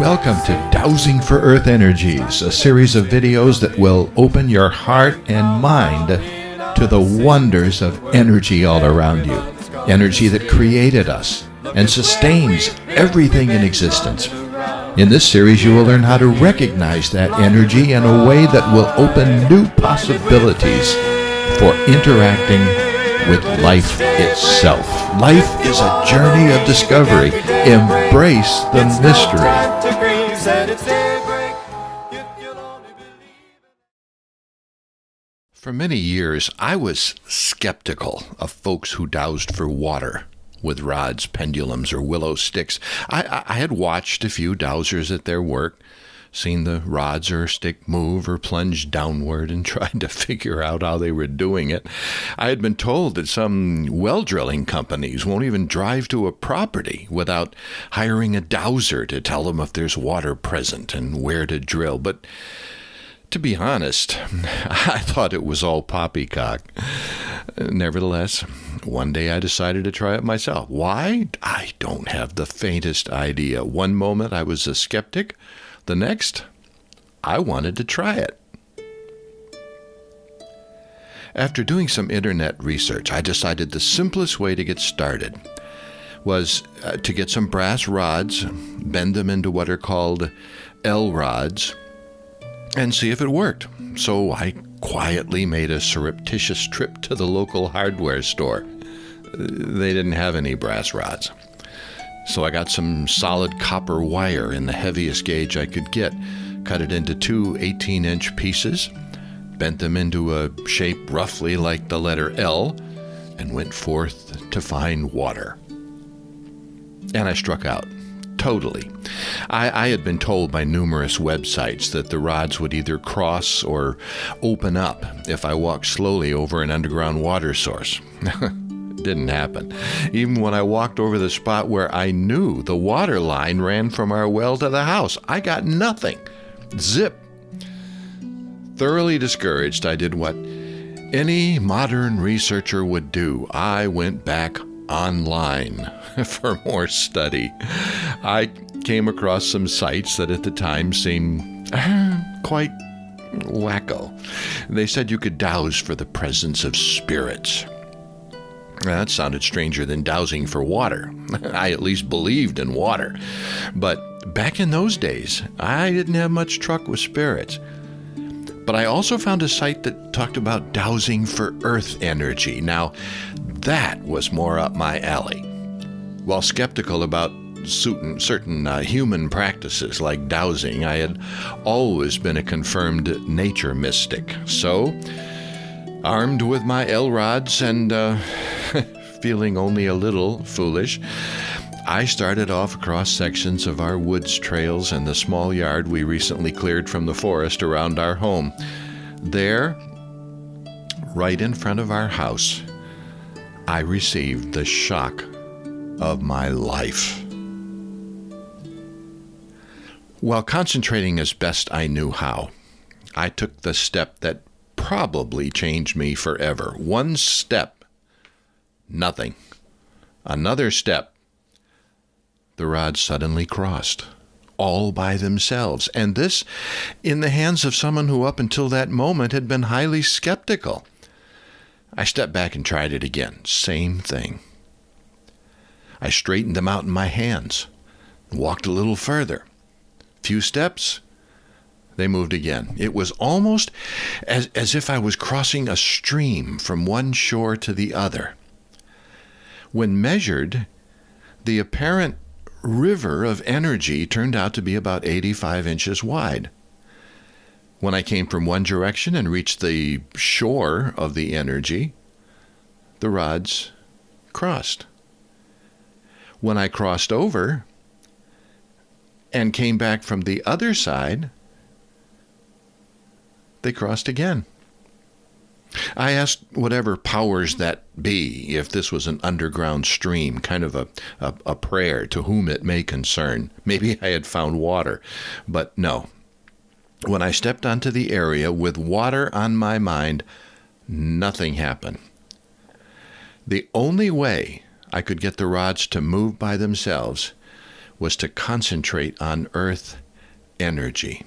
Welcome to Dowsing for Earth Energies, a series of videos that will open your heart and mind to the wonders of energy all around you. Energy that created us and sustains everything in existence. In this series, you will learn how to recognize that energy in a way that will open new possibilities for interacting with life itself. Life is a journey of discovery. Embrace the mystery. For many years, I was skeptical of folks who dowsed for water with rods, pendulums, or willow sticks. I had watched a few dowsers at their work, seen the rods or stick move or plunge downward, and tried to figure out how they were doing it. I had been told that some well drilling companies won't even drive to a property without hiring a dowser to tell them if there's water present and where to drill. But to be honest, I thought it was all poppycock. Nevertheless, one day I decided to try it myself. Why? I don't have the faintest idea. One moment I was a skeptic. The next, I wanted to try it. After doing some internet research, I decided the simplest way to get started was to get some brass rods, bend them into what are called L rods, and see if it worked. So I quietly made a surreptitious trip to the local hardware store. They didn't have any brass rods. So I got some solid copper wire in the heaviest gauge I could get, cut it into two 18-inch pieces, bent them into a shape roughly like the letter L, and went forth to find water. And I struck out. Totally. I had been told by numerous websites that the rods would either cross or open up if I walked slowly over an underground water source. Didn't happen. Even when I walked over the spot where I knew the water line ran from our well to the house, I got nothing. Zip. Thoroughly discouraged, I did what any modern researcher would do. I went back online for more study. I came across some sites that at the time seemed quite wacko. They said you could dowse for the presence of spirits. That sounded stranger than dowsing for water. I at least believed in water. But back in those days, I didn't have much truck with spirits. But I also found a site that talked about dowsing for earth energy. Now, that was more up my alley. While skeptical about certain human practices like dowsing, I had always been a confirmed nature mystic. So, armed with my L-rods and feeling only a little foolish, I started off across sections of our woods trails and the small yard we recently cleared from the forest around our home. There, right in front of our house, I received the shock of my life. While concentrating as best I knew how, I took the step that probably changed me forever. One step, nothing. Another step, the rods suddenly crossed, all by themselves. And this in the hands of someone who up until that moment had been highly skeptical. I stepped back and tried it again. Same thing. I straightened them out in my hands, walked a little further. Few steps, they moved again. It was almost as if I was crossing a stream from one shore to the other. When measured, the apparent river of energy turned out to be about 85 inches wide. When I came from one direction and reached the shore of the energy, the rods crossed. When I crossed over and came back from the other side, they crossed again. I asked whatever powers that be if this was an underground stream, kind of a prayer to whom it may concern. Maybe I had found water, but no. When I stepped onto the area with water on my mind, nothing happened. The only way I could get the rods to move by themselves was to concentrate on earth energy.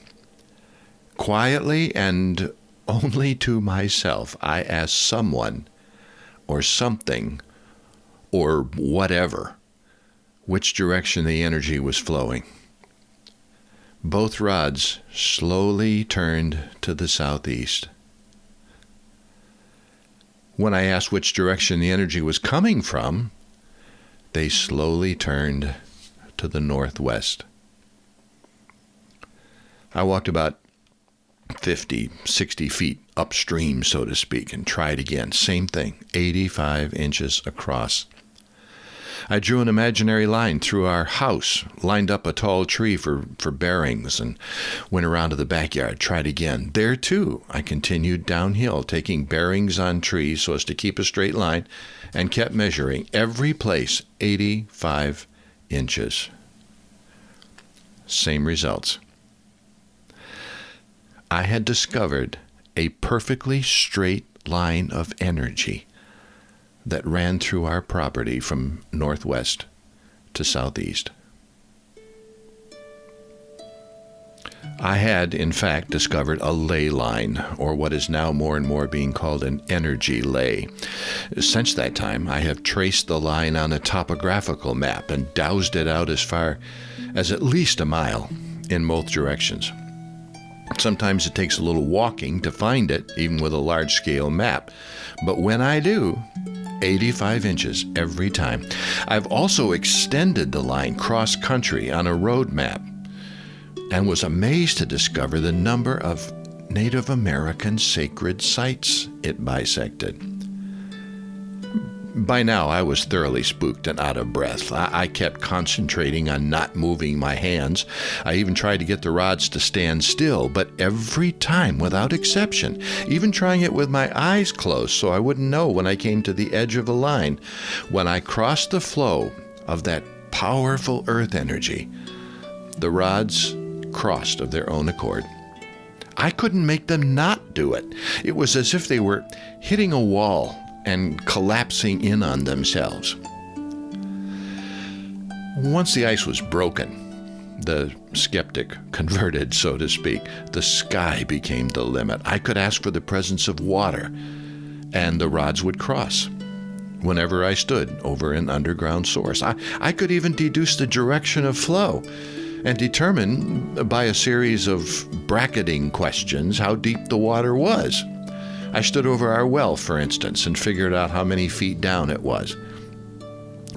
Quietly and only to myself, I asked someone or something or whatever which direction the energy was flowing. Both rods slowly turned to the southeast. When I asked which direction the energy was coming from, they slowly turned to the northwest. I walked about 50, 60 feet upstream, so to speak, and tried again. Same thing, 85 inches across. I drew an imaginary line through our house, lined up a tall tree for bearings, and went around to the backyard, tried again. There, too, I continued downhill, taking bearings on trees so as to keep a straight line, and kept measuring every place 85 inches. Same results. I had discovered a perfectly straight line of energy that ran through our property from northwest to southeast. I had, in fact, discovered a ley line, or what is now more and more being called an energy ley. Since that time, I have traced the line on a topographical map and dowsed it out as far as at least a mile in both directions. Sometimes it takes a little walking to find it, even with a large-scale map. But when I do, 85 inches every time. I've also extended the line cross-country on a road map and was amazed to discover the number of Native American sacred sites it bisected. By now, I was thoroughly spooked and out of breath. I kept concentrating on not moving my hands. I even tried to get the rods to stand still, but every time, without exception, even trying it with my eyes closed so I wouldn't know when I came to the edge of a line, when I crossed the flow of that powerful earth energy, the rods crossed of their own accord. I couldn't make them not do it. It was as if they were hitting a wall and collapsing in on themselves. Once the ice was broken, the skeptic converted, so to speak, the sky became the limit. I could ask for the presence of water, and the rods would cross whenever I stood over an underground source. I could even deduce the direction of flow and determine by a series of bracketing questions how deep the water was. I stood over our well, for instance, and figured out how many feet down it was.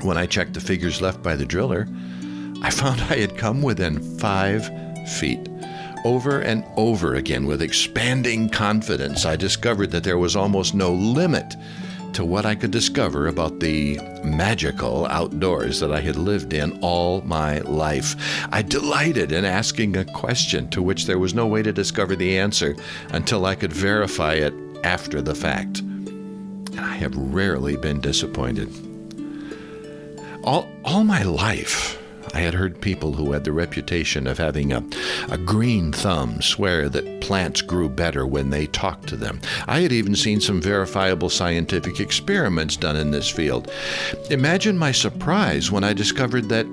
When I checked the figures left by the driller, I found I had come within 5 feet. Over and over again, with expanding confidence, I discovered that there was almost no limit to what I could discover about the magical outdoors that I had lived in all my life. I delighted in asking a question to which there was no way to discover the answer until I could verify it after the fact. And I have rarely been disappointed. All my life, I had heard people who had the reputation of having a green thumb swear that plants grew better when they talked to them. I had even seen some verifiable scientific experiments done in this field. Imagine my surprise when I discovered that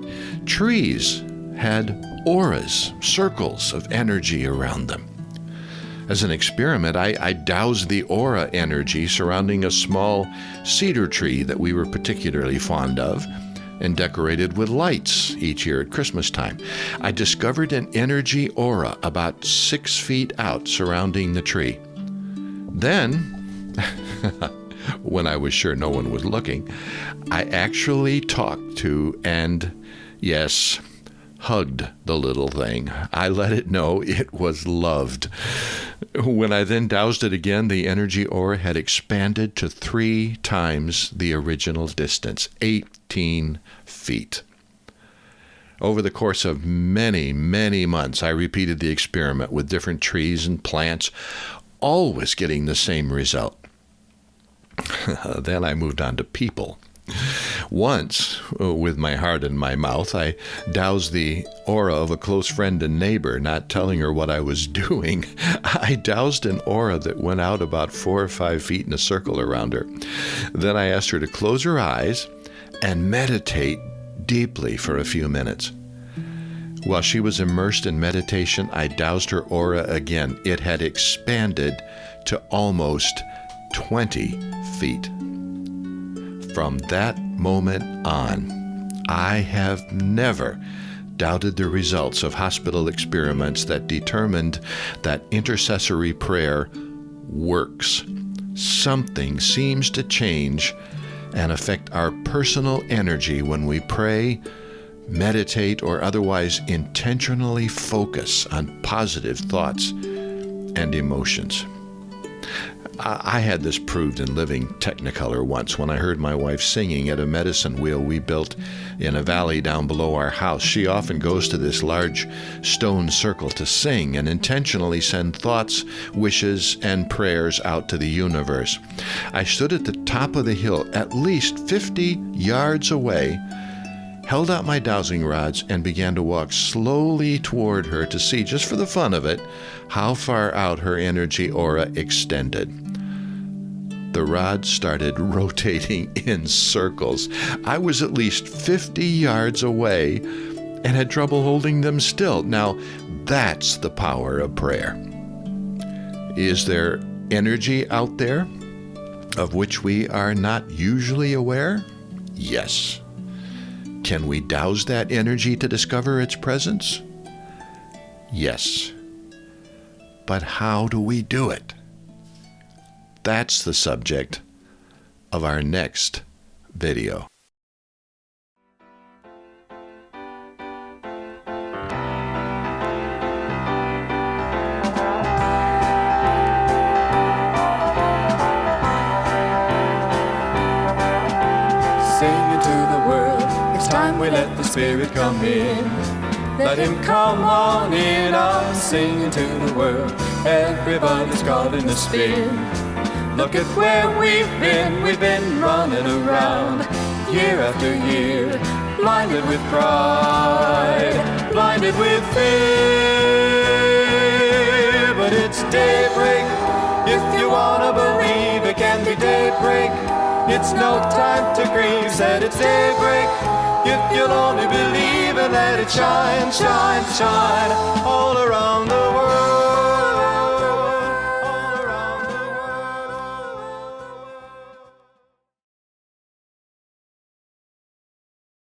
trees had auras, circles of energy around them. As an experiment, I doused the aura energy surrounding a small cedar tree that we were particularly fond of and decorated with lights each year at Christmas time. I discovered an energy aura about 6 feet out surrounding the tree. Then, when I was sure no one was looking, I actually talked to and, yes, hugged the little thing. I let it know it was loved. When I then doused it again, the energy aura had expanded to 3 times the original distance, 18 feet. Over the course of many, many months, I repeated the experiment with different trees and plants, always getting the same result. Then I moved on to people. Once, with my heart in my mouth, I doused the aura of a close friend and neighbor, not telling her what I was doing. I doused an aura that went out about 4 or 5 feet in a circle around her. Then I asked her to close her eyes and meditate deeply for a few minutes. While she was immersed in meditation, I dowsed her aura again. It had expanded to almost 20 feet. From that moment on, I have never doubted the results of hospital experiments that determined that intercessory prayer works. Something seems to change and affect our personal energy when we pray, meditate, or otherwise intentionally focus on positive thoughts and emotions. I had this proved in living Technicolor once when I heard my wife singing at a medicine wheel we built in a valley down below our house. She often goes to this large stone circle to sing and intentionally send thoughts, wishes, and prayers out to the universe. I stood at the top of the hill, at least 50 yards away, held out my dowsing rods, and began to walk slowly toward her to see, just for the fun of it, how far out her energy aura extended. The rods started rotating in circles. I was at least 50 yards away and had trouble holding them still. Now, that's the power of prayer. Is there energy out there of which we are not usually aware? Yes. Can we douse that energy to discover its presence? Yes. But how do we do it? That's the subject of our next video. Sing into the world, it's time we let the Spirit come in. Let Him come on in, I'm singing to the world. Everybody's caught in the spin. Look at where we've been running around, year after year, blinded with pride, blinded with fear. But it's daybreak, if you wanna believe it can be daybreak. It's no time to grieve, said it's daybreak, if you'll only believe and let it shine, shine, shine all around the world.